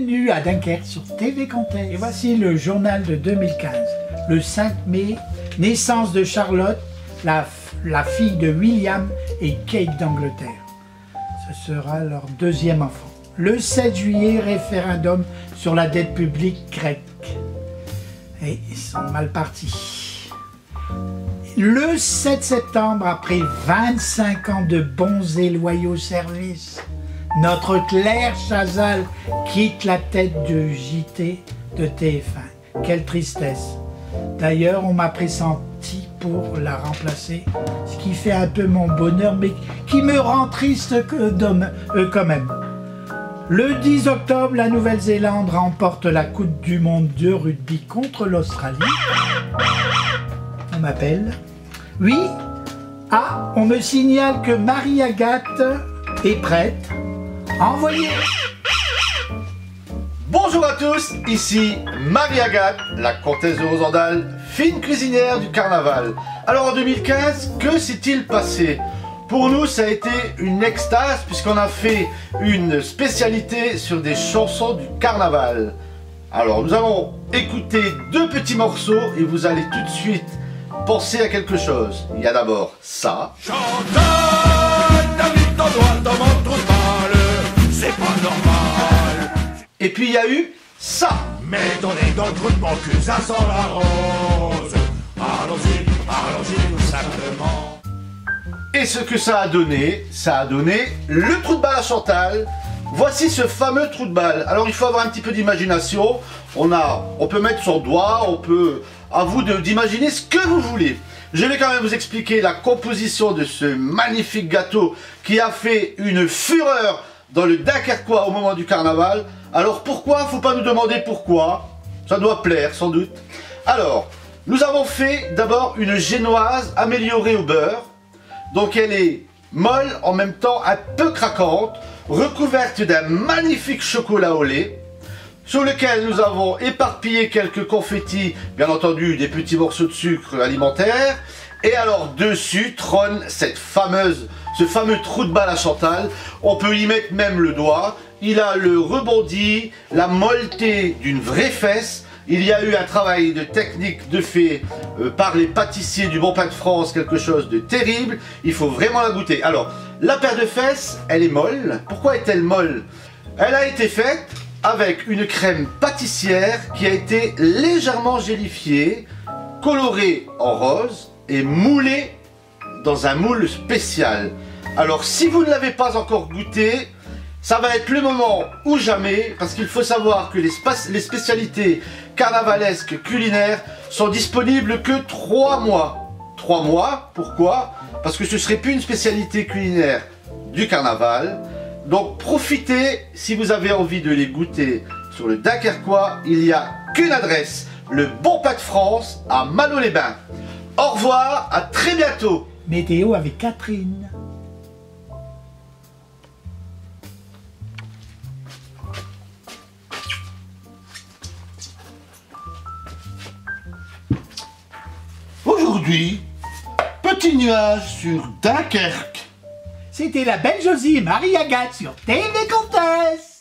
Bienvenue à Dunkerque sur TV Comtesse. Et voici le journal de 2015. Le 5 mai, naissance de Charlotte, la fille de William et Kate d'Angleterre. Ce sera leur deuxième enfant. Le 7 juillet, référendum sur la dette publique grecque. Et ils sont mal partis. Le 7 septembre, après 25 ans de bons et loyaux services, notre Claire Chazal quitte la tête de JT de TF1. Quelle tristesse. D'ailleurs, on m'a pressenti pour la remplacer, ce qui fait un peu mon bonheur, mais qui me rend triste quand même. Le 10 octobre, la Nouvelle-Zélande remporte la Coupe du Monde de rugby contre l'Australie. On m'appelle. Oui. Ah, on me signale que Marie-Agathe est prête. Envoyez. Bonjour à tous, ici Marie-Agathe, la comtesse de Rosendal, fine cuisinière du carnaval. Alors en 2015, que s'est-il passé? Pour nous, ça a été une extase puisqu'on a fait une spécialité sur des chansons du carnaval. Alors nous allons écouter deux petits morceaux et vous allez tout de suite penser à quelque chose. Il y a d'abord ça. C'est pas normal. Et puis il y a eu ça. Mets ton nez dans le trou de mon cul, ça sent la rose. Allons-y, tout simplement. Et ce que ça a donné le trou de balle à Chantal. Voici ce fameux trou de balle. Alors il faut avoir un petit peu d'imagination. On peut mettre son doigt, à vous d'imaginer ce que vous voulez. Je vais quand même vous expliquer la composition de ce magnifique gâteau qui a fait une fureur dans le Dunkerquois au moment du carnaval. Alors pourquoi? Faut pas nous demander pourquoi. Ça doit plaire sans doute. Alors, nous avons fait d'abord une génoise améliorée au beurre. Donc elle est molle, en même temps un peu craquante, recouverte d'un magnifique chocolat au lait, sur lequel nous avons éparpillé quelques confettis, bien entendu des petits morceaux de sucre alimentaire, et alors dessus trône ce fameux trou de balle à Chantal. On peut y mettre même le doigt. Il a le rebondi, la molleté d'une vraie fesse. Il y a eu un travail de technique de fait par les pâtissiers du Bon Pain de France, quelque chose de terrible. Il faut vraiment la goûter. Alors, la paire de fesses, elle est molle. Pourquoi est-elle molle? Elle a été faite avec une crème pâtissière qui a été légèrement gélifiée, colorée en rose et moulée dans un moule spécial. Alors, si vous ne l'avez pas encore goûté, ça va être le moment ou jamais, parce qu'il faut savoir que les spécialités carnavalesques culinaires sont disponibles que 3 mois. 3 mois, pourquoi? Parce que ce ne serait plus une spécialité culinaire du carnaval. Donc profitez, si vous avez envie de les goûter sur le Dunkerquois, il n'y a qu'une adresse, le Bon Pain de France à Malo-les-Bains. Au revoir, à très bientôt. Météo avec Catherine. Aujourd'hui, petit nuage sur Dunkerque. C'était la belle Josie et Marie-Agathe sur TV Comtesse.